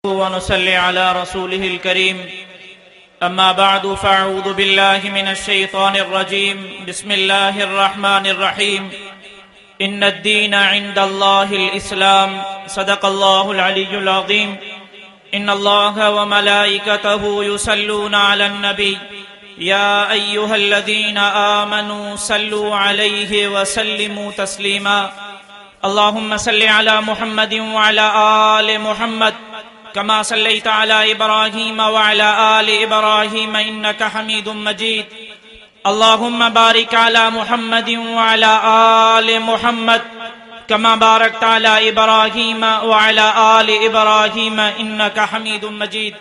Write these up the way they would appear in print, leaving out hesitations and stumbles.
ونصلي على رسوله الكريم أما بعد فأعوذ بالله من الشيطان الرجيم بسم الله الرحمن الرحيم إن الدين عند الله الإسلام صدق الله العلي العظيم إن الله وملائكته يصلون على النبي يا أيها الذين آمنوا صلوا عليه وسلموا تسليما اللهم صل على محمد وعلى آل محمد كما صليت على إبراهيم وعلى آل إبراهيم إنك حميد مجيد اللهم بارك على محمد وعلى آل محمد كما باركت على إبراهيم وعلى آل إبراهيم إنك حميد مجيد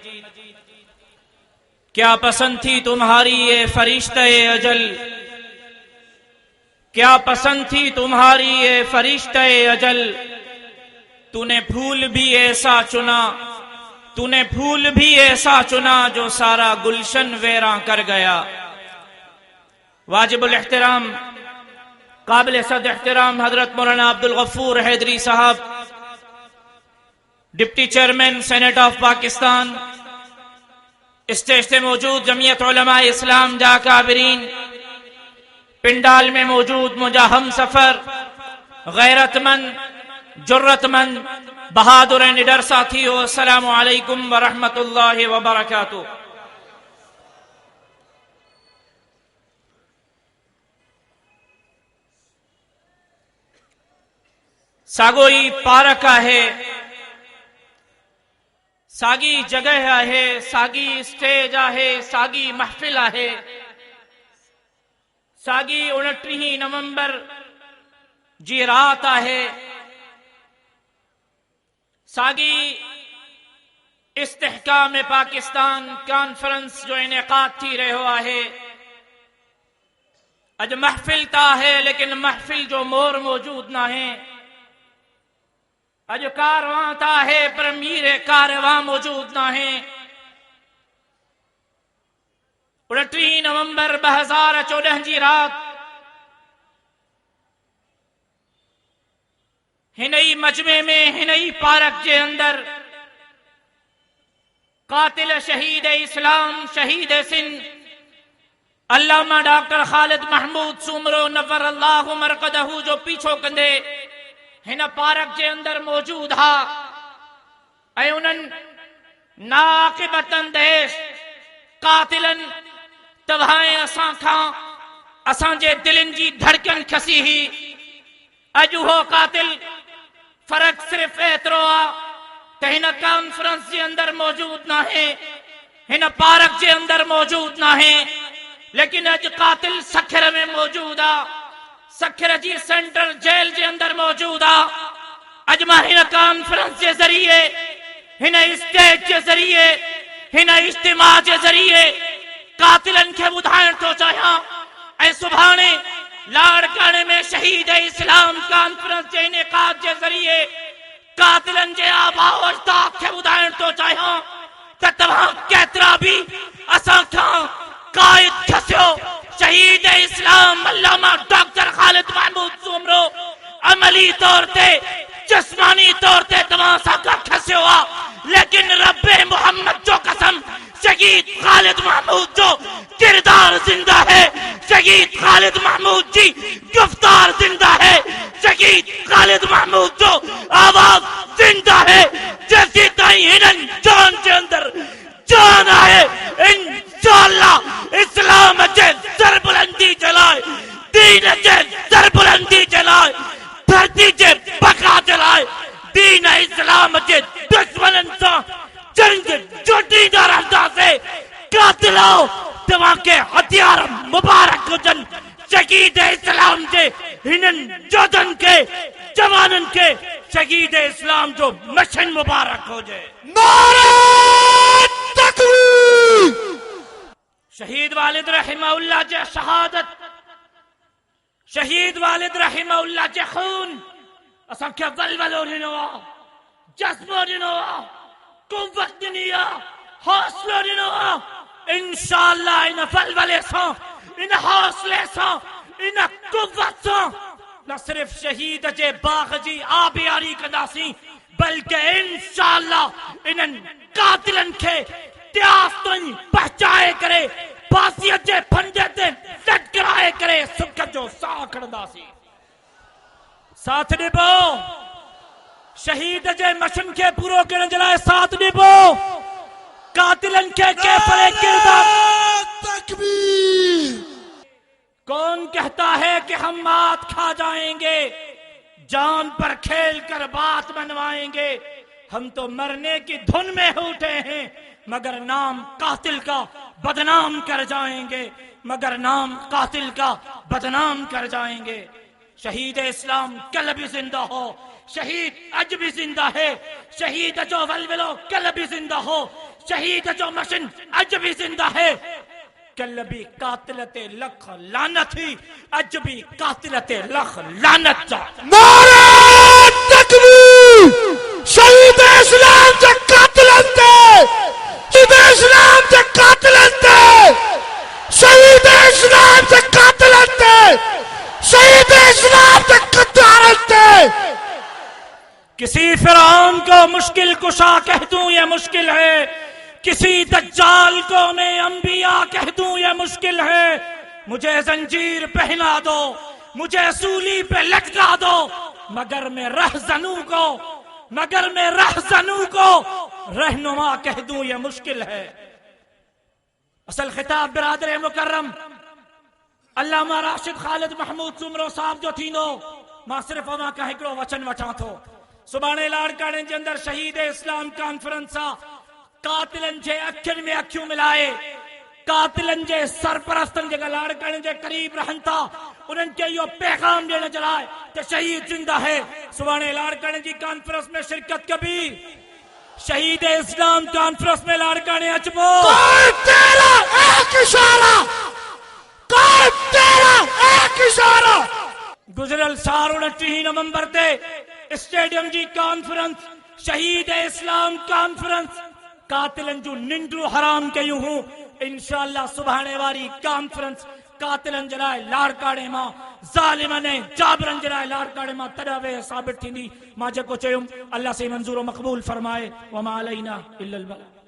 کیا پسند تھی تمہاری یہ فرشتہ اجل، کیا پسند تھی تمہاری یہ فرشتہ اجل، تو نے پھول بھی ایسا چنا، تو نے پھول بھی ایسا چنا جو سارا گلشن ویراں کر گیا۔ واجب الاحترام قابل صد احترام حضرت مولانا عبدالغفور حیدری صاحب، deputy chairman senate of Pakistan, stage سے موجود جمعیت علماء اسلام جا کابرین، پنڈال میں موجود مجاہم سفر، غیرت مند، جرت مند، بہادر نڈر ساتھیو، السلام علیکم ورحمت اللہ وبرکاتہ۔ ساگوئی پارک ہے، ساگی جگہ ہے، ساگی اسٹیج ہے، ساگی محفل ہے، ساگی 29 نومبر جی رات ہے، ساگی استحکام پاکستان کانفرنس جو انعقاد تھی رہا ہے، اج محفل تا ہے لیکن محفل جو مور موجود نہ ہے، اج کارواں تا ہے پر میر کارواں موجود نہ ہے۔ 29 نومبر 2014 جی رات ہنئی مجمع میں، ہنئی پارک کے اندر قاتل شہید اسلام، شہید سندھ علامہ ڈاکٹر خالد محمود سومرو نور اللہ مرقدہ جو پیچھو کندے ہن پارک کے اندر موجود ہا، اے انن ناقبتن دیش قاتلن توہائیں اساں کھاں، اساں جے دلن جی دھڑکن کھسی ہی، اجو ہو قاتل فرق صرف ایترو آ کہ ہن کانفرنس کے اندر موجود نہ ہے، ہن پارک کے اندر موجود نہ ہے، لیکن اج قاتل سکھر میں موجود آ، سکھر جی سینٹرل جیل کے اندر موجود آ۔ اج ماں ہن کانفرنس کے ذریعے، ہن اسٹیج کے ذریعے، ہن اجتماع کے ذریعے قاتلن کے بدھائن تو چاہیاں اے سبحانے لاڑکانے میں شہید اسلام کانفرنس کے انعقاد کے ذریعے قاتلن کے آباء و اجداد کے بدھائن تو چاہیاں کہ تمہاں کیترا بھی اساں کھاں قائد کھسیو شہید اسلام علامہ ڈاکٹر خالد محمود سومرو عملی طور تے جسمانی طور تے تمہاں ساکا کھسے ہوا، لیکن رب محمد جو قسم شہید خالد محمود جو کردار زندہ ہے، شہید خالد محمود جی گفتار زندہ ہے، شہید خالد محمود جو آواز زندہ ہے، جیسی تائیں ہنن جان کے اندر جان آئے، انشاءاللہ اسلام اچھے سر بلندی چلائے، دین اچھے سر بلندی چلائے، دھرتی چے بقا چلائے، دین اسلام اچھے دشمنن سا جنگ جوٹی دا رہتا سے قاتلاؤ تمہاں کے ہتھیار مبارک ہو جن، شہید اسلام کے ہنن جودن کے جوانن کے شہید اسلام جو مشن مبارک ہو جائے۔ نعرہ تکبیر! شہید والد رحمہ اللہ جے شہادت، شہید والد رحمہ اللہ جے خون اساں کیا ولولو دنوا، جذبو دنوا، قوت دنیا، حوصلہ دنوا، انشاءاللہ ان ولولے ساں، ان حوصلے ساں، ان قوت ساں نہ صرف شہید جے باغ جی آبیاری کنداسی بلکہ انشاءاللہ انہن قاتلن کے تیاس تو پہچائے کرے باسیت جے پھنجے تے لٹ کرائے کرے سکھ جو ساکھڑدا سی ساتھ ڈبو شہید جے مشن کے پورو کرن جلائے ساتھ ڈبو قاتلن کے پرے کردار تکبیر کون کہتا ہے کہ ہم مات کھا جائیں گے جان پر کھیل کر بات بنوائیں گے ہم تو مرنے کی دھن میں اٹھے ہیں مگر نام قاتل کا بدنام کر جائیں گے مگر نام قاتل کا بدنام کر جائیں گے شہید اسلام کل بھی زندہ ہو شہید اج بھی زندہ ہے شہید جو ولولو کل بھی زندہ ہو شہید جو مشن اج بھی زندہ ہے کل بھی قاتلت لکھ لعنت ہی اج بھی قاتلت لکھ لعنت جا نعرہ تکبیر شہید اسلام سے قاتل انتے شہید اسلام سے قاتل انتے شہید اسلام سے قاتل انتے شہید اسلام سے قتال انتے کسی فرعون کو مشکل کشا کہہ دوں یہ مشکل ہے کسی دجال کو میں انبیاء کہہ دوں یہ مشکل ہے مجھے زنجیر پہنا دو مجھے سولی پہ لٹکا دو مگر میں رہزنوں کو رہنما کہہ دوں یہ مشکل ہے اصل خطاب برادر مکرم علامہ راشد خالد محمود سمرو صاحب جو تھینو ماں صرف وہاں کا ہکڑو وچن وٹھا تھو سبحانے لاڑکاڑن جے اندر شہید اسلام کانفرنسا قاتلن جے اکھن میں اکھیوں ملائے قاتلن جے سرپرستن جے لاڑکاڑن جے قریب رہن تھا انہن کے یہ پیغام دینے جلائے کہ شہید زندہ ہے سبحانے لاڑکاڑن جی کانفرنس میں شرکت کبھی شہید اسلام کانفرنس میں لاڑکاڑے اچبو کوئی تیرا ایک اشارہ کوئی تیرا ایک اشارہ گزرل سال 29 نومبر تے stadium G conference Shaheed Islam conference قاتلن جو ننڈو حرام کیوں ہوں انشاءاللہ سبحانے واری کانفرنس قاتلن جلائے لاڑکاڑے ماں ظالمن جابرن جلائے لاڑکاڑے ماں تڑاوے ثابت تھی دی ماں جے کو چیوں اللہ سے منظور و مقبول فرمائے وما علینا الا البلاغ